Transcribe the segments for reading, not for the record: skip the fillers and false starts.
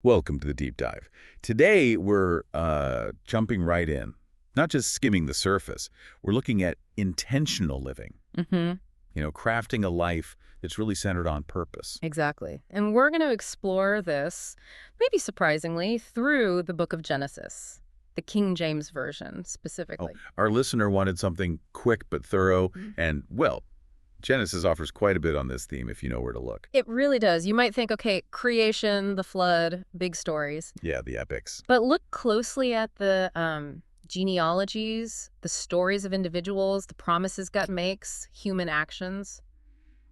Welcome to the deep dive. Today, we're jumping right in, not just skimming the surface. We're looking at intentional living, Mm-hmm. crafting a life that's really centered on purpose. Exactly. And we're going to explore this, maybe surprisingly, through the book of Genesis, the King James Version Oh, specifically. our listener wanted something quick but thorough, and, well, Genesis offers quite a bit on this theme if you know where to look. It really does. You might think, okay, creation, the flood, big stories. Yeah, the epics. But look closely at the genealogies, the stories of individuals, the promises God makes, human actions.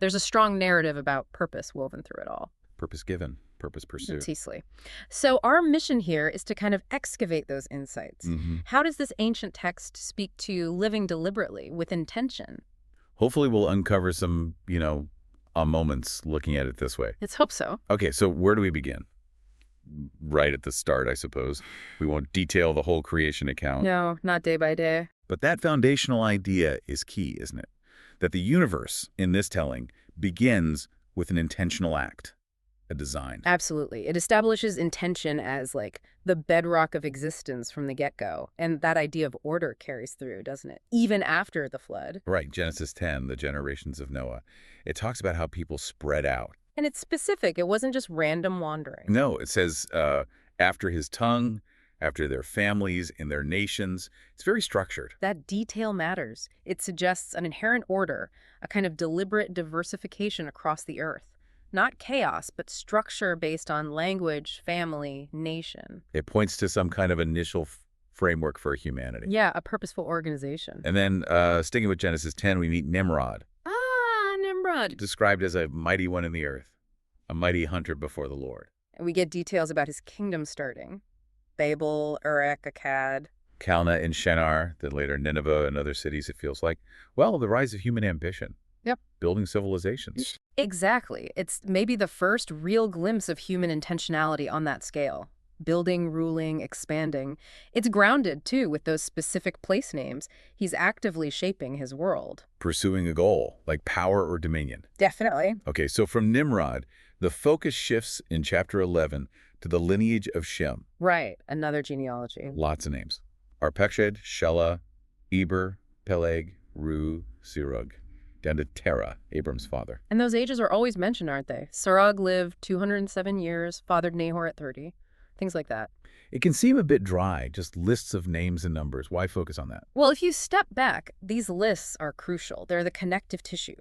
There's a strong narrative about purpose woven through it all. Purpose given, purpose pursued. Teasley. So our mission here is to kind of excavate those insights. hmm How does this ancient text speak to living deliberately with intention? Hopefully we'll uncover some, moments looking at it this way. Let's hope so. Okay, so where do we begin? Right at the start, I suppose. We won't detail the whole creation account. No, not day by day. But that foundational idea is key, isn't it? That the universe, in this telling, begins with an intentional act, a design. Absolutely. It establishes intention as like the bedrock of existence from the get-go. And that idea of order carries through, doesn't it? Even after the flood. Right, Genesis 10, the generations of Noah. It talks about how people spread out. And it's specific. It wasn't just random wandering. No, it says after his tongue, after their families and their nations. It's very structured. That detail matters. It suggests an inherent order, a kind of deliberate diversification across the earth. Not chaos, but structure based on language, family, nation. It points to some kind of initial framework for humanity. Yeah, a purposeful organization. And then, sticking with Genesis 10, we meet Nimrod, Ah, Nimrod. described as a mighty one in the earth, a mighty hunter before the Lord. And we get details about his kingdom starting. Babel, Uruk, Akkad. Calneh and Shinar, then later Nineveh and other cities, it feels like. Well, the rise of human ambition. Yep. Building civilizations. Exactly. It's maybe the first real glimpse of human intentionality on that scale. Building, ruling, expanding. It's grounded, too, with those specific place names. He's actively shaping his world. Pursuing a goal, like power or dominion. Definitely. Okay, so from Nimrod, the focus shifts in chapter 11 to the lineage of Shem. Right. Another genealogy. Lots of names. Arpachshad, Shelah, Eber, Peleg, Ru, Serug, down to Terah, Abram's father. And those ages are always mentioned, aren't they? Sarug lived 207 years, fathered Nahor at 30. Things like that. It can seem a bit dry, just lists of names and numbers. Why focus on that? Well, if you step back, these lists are crucial. They're the connective tissue.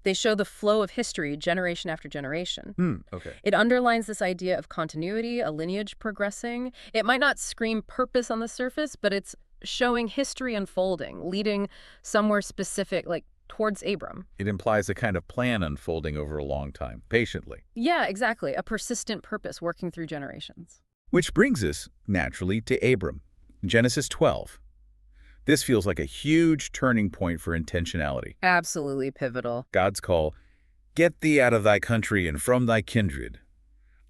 They show the flow of history generation after generation. Okay. It underlines this idea of continuity, a lineage progressing. It might not scream purpose on the surface, but it's showing history unfolding, leading somewhere specific, like towards Abram. It implies a kind of plan unfolding over a long time, patiently. Yeah, exactly. A persistent purpose working through generations. Which brings us, naturally, to Abram. Genesis 12. This feels like a huge turning point for intentionality. Absolutely pivotal. God's call, "Get thee out of thy country and from thy kindred,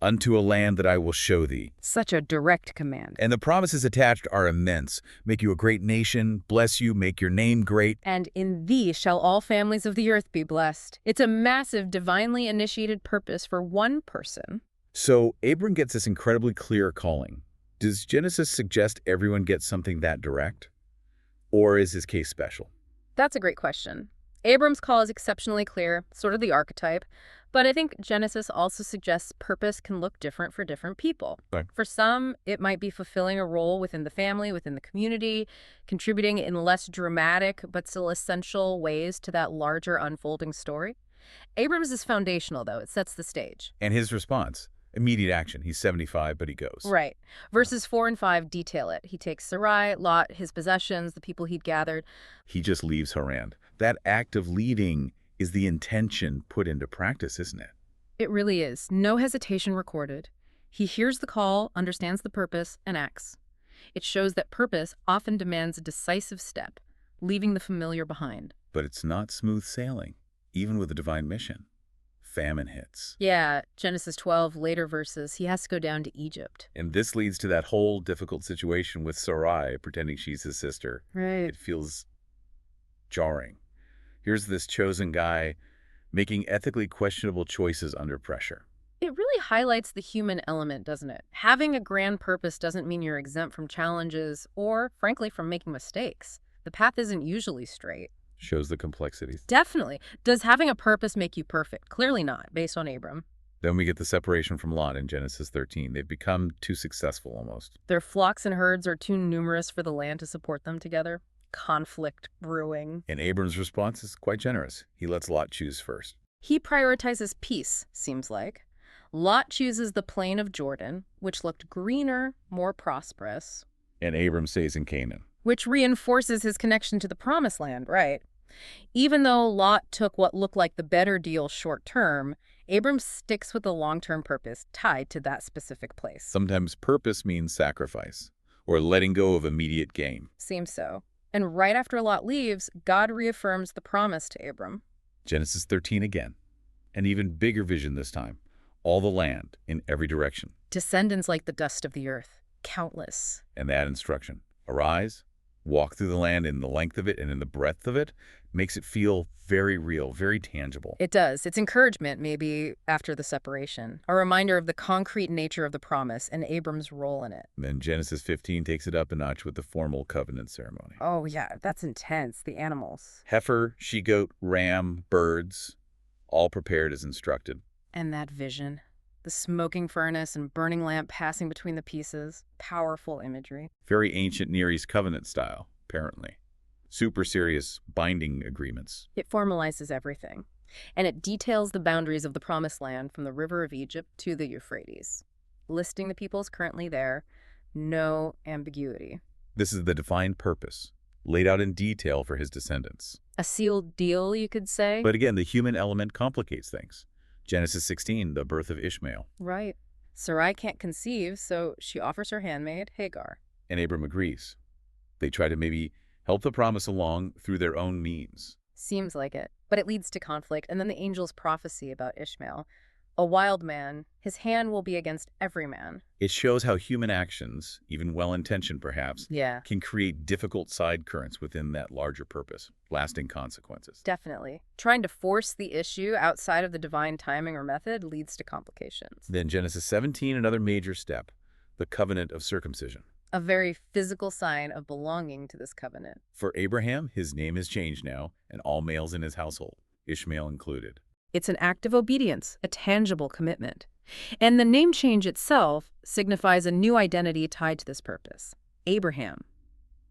unto a land that I will show thee." Such a direct command. And the promises attached are immense. Make you a great nation, bless you, make your name great. And in thee shall all families of the earth be blessed. It's a massive, divinely initiated purpose for one person. So Abram gets this incredibly clear calling. Does Genesis suggest everyone gets something that direct? Or is his case special? That's a great question. Abram's call is exceptionally clear, sort of the archetype, but I think Genesis also suggests purpose can look different for different people. Right. For some, it might be fulfilling a role within the family, within the community, contributing in less dramatic but still essential ways to that larger unfolding story. Abram's is foundational, though. It sets the stage. And his response? Immediate action. He's 75, but he goes. Right. Verses 4 and 5 detail it. He takes Sarai, Lot, his possessions, the people he'd gathered. He just leaves Haran. That act of leading is the intention put into practice, isn't it? It really is. No hesitation recorded. He hears the call, understands the purpose, and acts. It shows that purpose often demands a decisive step, leaving the familiar behind. But it's not smooth sailing, even with a divine mission. Famine hits. Yeah, Genesis 12, later verses, he has to go down to Egypt. And this leads to that whole difficult situation with Sarai pretending she's his sister. Right. It feels jarring. Here's this chosen guy making ethically questionable choices under pressure. It really highlights the human element, doesn't it? Having a grand purpose doesn't mean you're exempt from challenges or, frankly, from making mistakes. The path isn't usually straight. Shows the complexities. Definitely. Does having a purpose make you perfect? Clearly not, based on Abram. Then we get the separation from Lot in Genesis 13. They've become too successful almost. Their flocks and herds are too numerous for the land to support them together. Conflict brewing. And Abram's response is quite generous. He lets Lot choose first. He prioritizes peace, seems like. Lot chooses the plain of Jordan, which looked greener, more prosperous. And Abram stays in Canaan. Which reinforces his connection to the promised land, right? Even though Lot took what looked like the better deal short term, Abram sticks with the long-term purpose tied to that specific place. Sometimes purpose means sacrifice or letting go of immediate gain. Seems so. And right after Lot leaves, God reaffirms the promise to Abram. Genesis 13 again. An even bigger vision this time. All the land in every direction. Descendants like the dust of the earth. Countless. And that instruction, arise, walk through the land in the length of it and in the breadth of it, makes it feel very real, very tangible. It does. It's encouragement, maybe, after the separation. A reminder of the concrete nature of the promise and Abram's role in it. And then Genesis 15 takes it up a notch with the formal covenant ceremony. Oh, yeah, that's intense. The animals. Heifer, she-goat, ram, birds, all prepared as instructed. And that vision. The smoking furnace and burning lamp passing between the pieces. Powerful imagery. Very ancient Near East covenant style, apparently. Super serious binding agreements. It formalizes everything. And it details the boundaries of the promised land from the river of Egypt to the Euphrates. Listing the peoples currently there. No ambiguity. This is the defined purpose, laid out in detail for his descendants. A sealed deal, you could say? But again, the human element complicates things. Genesis 16, the birth of Ishmael. Right. Sarai can't conceive, so she offers her handmaid, Hagar. And Abram agrees. They try to maybe help the promise along through their own means. Seems like it. But it leads to conflict, and then the angel's prophecy about Ishmael. A wild man, his hand will be against every man. It shows how human actions, even well-intentioned perhaps, can create difficult side currents within that larger purpose, lasting consequences. Definitely. Trying to force the issue outside of the divine timing or method leads to complications. Then Genesis 17, another major step, the covenant of circumcision. A very physical sign of belonging to this covenant. For Abraham, his name is changed now, and all males in his household, Ishmael included. It's an act of obedience, a tangible commitment. And the name change itself signifies a new identity tied to this purpose. Abraham,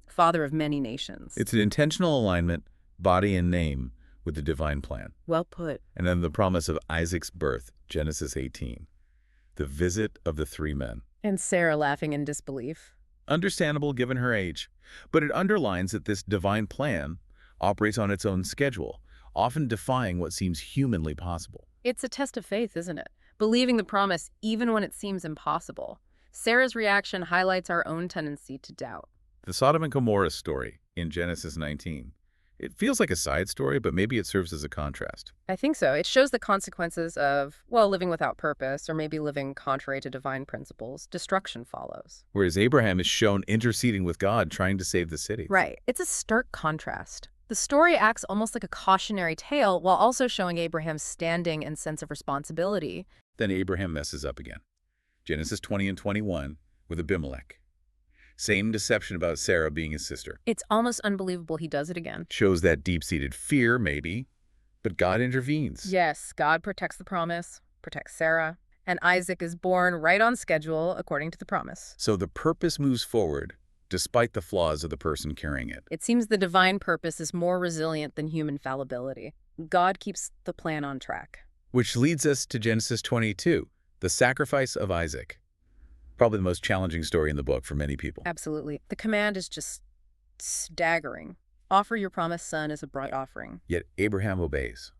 father of many nations. It's an intentional alignment, body and name, with the divine plan. Well put. And then the promise of Isaac's birth, Genesis 18. The visit of the three men. And Sarah laughing in disbelief. Understandable given her age, but it underlines that this divine plan operates on its own schedule, often defying what seems humanly possible. It's a test of faith, isn't it? Believing the promise even when it seems impossible. Sarah's reaction highlights our own tendency to doubt. The Sodom and Gomorrah story in Genesis 19. It feels like a side story, but maybe it serves as a contrast. I think so. It shows the consequences of, well, living without purpose or maybe living contrary to divine principles. Destruction follows. Whereas Abraham is shown interceding with God, trying to save the city. Right. It's a stark contrast. The story acts almost like a cautionary tale while also showing Abraham's standing and sense of responsibility. Then Abraham messes up again. Genesis 20 and 21 with Abimelech. Same deception about Sarah being his sister. It's almost unbelievable he does it again. Shows that deep-seated fear, maybe, but God intervenes. Yes, God protects the promise, protects Sarah, and Isaac is born right on schedule according to the promise. So the purpose moves forward, despite the flaws of the person carrying it. It seems the divine purpose is more resilient than human fallibility. God keeps the plan on track. Which leads us to Genesis 22, the sacrifice of Isaac. Probably the most challenging story in the book for many people. Absolutely. The command is just staggering. Offer your promised son as a bright offering. Yet Abraham obeys.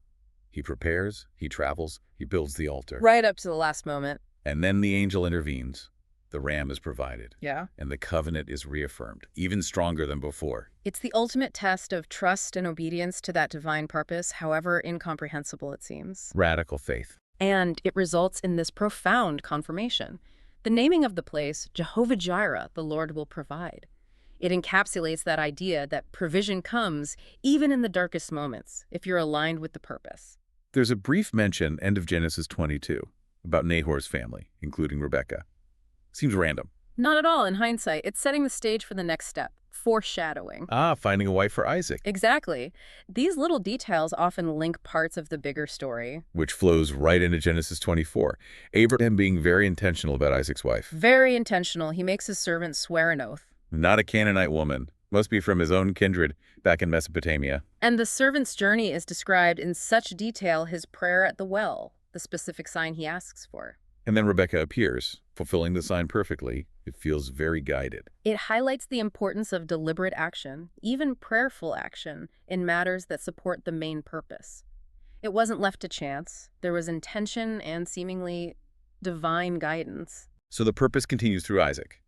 He prepares, he travels, he builds the altar. Right up to the last moment. And then the angel intervenes. The ram is provided. Yeah. And the covenant is reaffirmed, even stronger than before. It's the ultimate test of trust and obedience to that divine purpose, however incomprehensible it seems. Radical faith. And it results in this profound confirmation. The naming of the place, Jehovah-Jireh, the Lord will provide. It encapsulates that idea that provision comes even in the darkest moments if you're aligned with the purpose. There's a brief mention, end of Genesis 22, about Nahor's family, including Rebecca. Seems random. Not at all in hindsight. It's setting the stage for the next step, foreshadowing. Ah, finding a wife for Isaac, Exactly. These little details often link parts of the bigger story. which flows right into Genesis 24. Abraham being very intentional about Isaac's wife. Very intentional. He makes his servants swear an oath. Not a Canaanite woman. Must be from his own kindred back in Mesopotamia. And the servant's journey is described in such detail, his prayer at the well, the specific sign he asks for. And then Rebecca appears, fulfilling the sign perfectly. It feels very guided. It highlights the importance of deliberate action, even prayerful action, in matters that support the main purpose. It wasn't left to chance. There was intention and seemingly divine guidance. So the purpose continues through Isaac.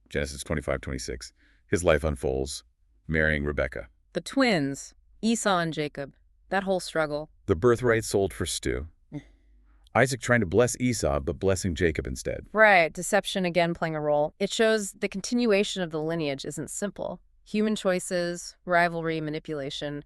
Genesis 25:26. His life unfolds, marrying Rebecca. The twins, Esau and Jacob, that whole struggle. The birthright sold for stew. Isaac trying to bless Esau, but blessing Jacob instead. Right, deception again playing a role. It shows the continuation of the lineage isn't simple. Human choices, rivalry, manipulation,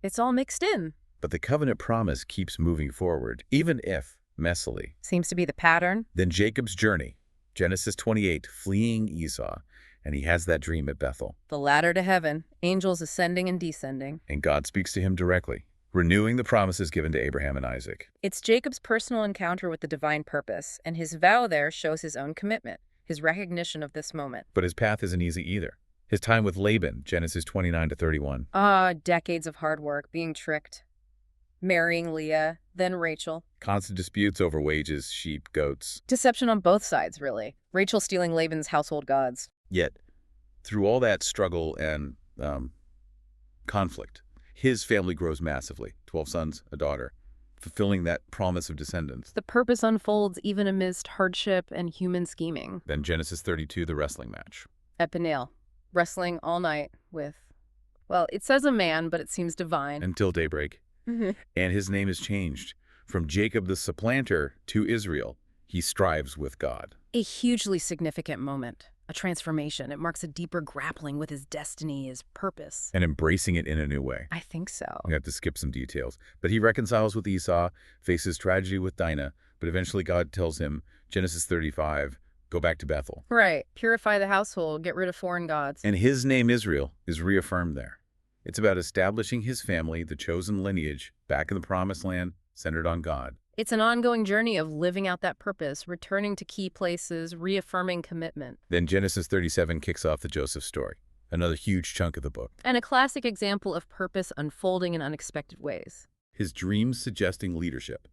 it's all mixed in. But the covenant promise keeps moving forward, even if messily. Seems to be the pattern. Then Jacob's journey, Genesis 28, fleeing Esau, and he has that dream at Bethel. The ladder to heaven, angels ascending and descending. And God speaks to him directly, renewing the promises given to Abraham and Isaac. It's Jacob's personal encounter with the divine purpose, and his vow there shows his own commitment, his recognition of this moment. But his path isn't easy either. His time with Laban, Genesis 29-31. Decades of hard work, being tricked. Marrying Leah, then Rachel. Constant disputes over wages, sheep, goats. Deception on both sides, really. Rachel stealing Laban's household gods. Yet, through all that struggle and conflict, his family grows massively. 12 sons, a daughter, fulfilling that promise of descendants. The purpose unfolds even amidst hardship and human scheming. Then Genesis 32, the wrestling match. At Peniel, wrestling all night with, well, it says a man, but it seems divine. Until daybreak. And his name is changed. From Jacob the supplanter to Israel, he strives with God. A hugely significant moment. A transformation. It marks a deeper grappling with his destiny, his purpose. And embracing it in a new way. I think so. We have to skip some details. But he reconciles with Esau, faces tragedy with Dinah, but eventually God tells him, Genesis 35, go back to Bethel. Right. Purify the household, get rid of foreign gods. And his name, Israel, is reaffirmed there. It's about establishing his family, the chosen lineage, back in the promised land, centered on God. It's an ongoing journey of living out that purpose, returning to key places, reaffirming commitment. Then Genesis 37 kicks off the Joseph story, another huge chunk of the book. And a classic example of purpose unfolding in unexpected ways. His dreams suggesting leadership.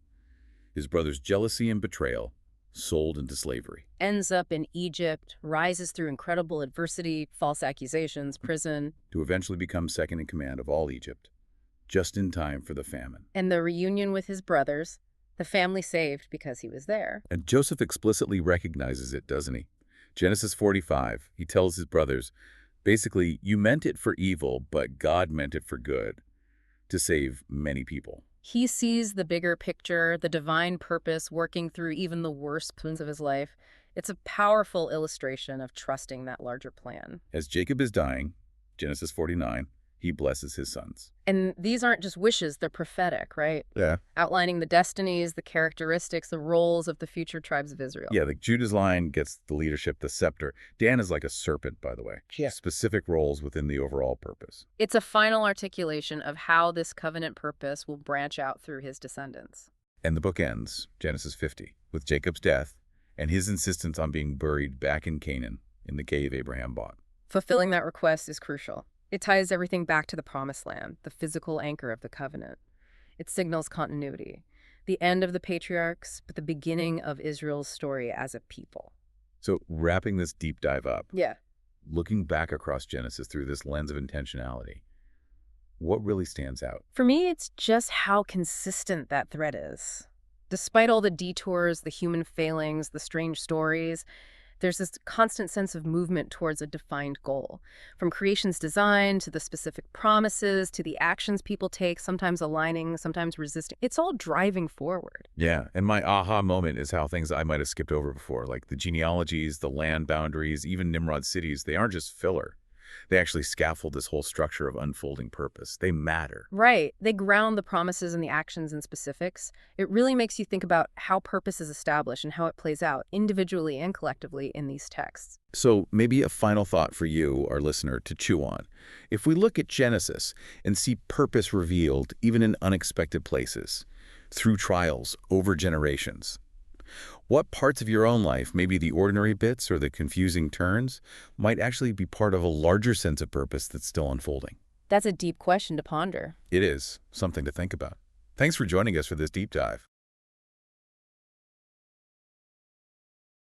His brother's jealousy and betrayal, sold into slavery. Ends up in Egypt, rises through incredible adversity, false accusations, prison. To eventually become second in command of all Egypt, just in time for the famine. And the reunion with his brothers, the family saved because he was there. And Joseph explicitly recognizes it, doesn't he? Genesis 45, he tells his brothers, basically, you meant it for evil, but God meant it for good, to save many people. He sees the bigger picture, the divine purpose working through even the worst points of his life. It's a powerful illustration of trusting that larger plan. As Jacob is dying, Genesis 49, he blesses his sons. And these aren't just wishes, they're prophetic, right? Yeah. Outlining the destinies, the characteristics, the roles of the future tribes of Israel. Yeah, like Judah's line gets the leadership, the scepter. Dan is like a serpent, by the way. Yeah. Specific roles within the overall purpose. It's a final articulation of how this covenant purpose will branch out through his descendants. And the book ends, Genesis 50, with Jacob's death and his insistence on being buried back in Canaan in the cave Abraham bought. Fulfilling that request is crucial. It ties everything back to the promised land, the physical anchor of the covenant. It signals continuity, the end of the patriarchs, but the beginning of Israel's story as a people. So wrapping this deep dive up, Yeah. looking back across Genesis through this lens of intentionality, what really stands out? For me, it's just how consistent that thread is. Despite all the detours, the human failings, the strange stories, there's this constant sense of movement towards a defined goal. From creation's design to the specific promises to the actions people take, sometimes aligning, sometimes resisting. It's all driving forward. Yeah, and my aha moment is how things I might have skipped over before, like the genealogies, the land boundaries, even Nimrod cities, they aren't just filler. They actually scaffold this whole structure of unfolding purpose. They matter. Right. They ground the promises and the actions in specifics. It really makes you think about how purpose is established and how it plays out individually and collectively in these texts. So maybe a final thought for you, our listener, to chew on. If we look at Genesis and see purpose revealed even in unexpected places, through trials, over generations, what parts of your own life, maybe the ordinary bits or the confusing turns, might actually be part of a larger sense of purpose that's still unfolding? That's a deep question to ponder. It is something to think about. Thanks for joining us for this deep dive.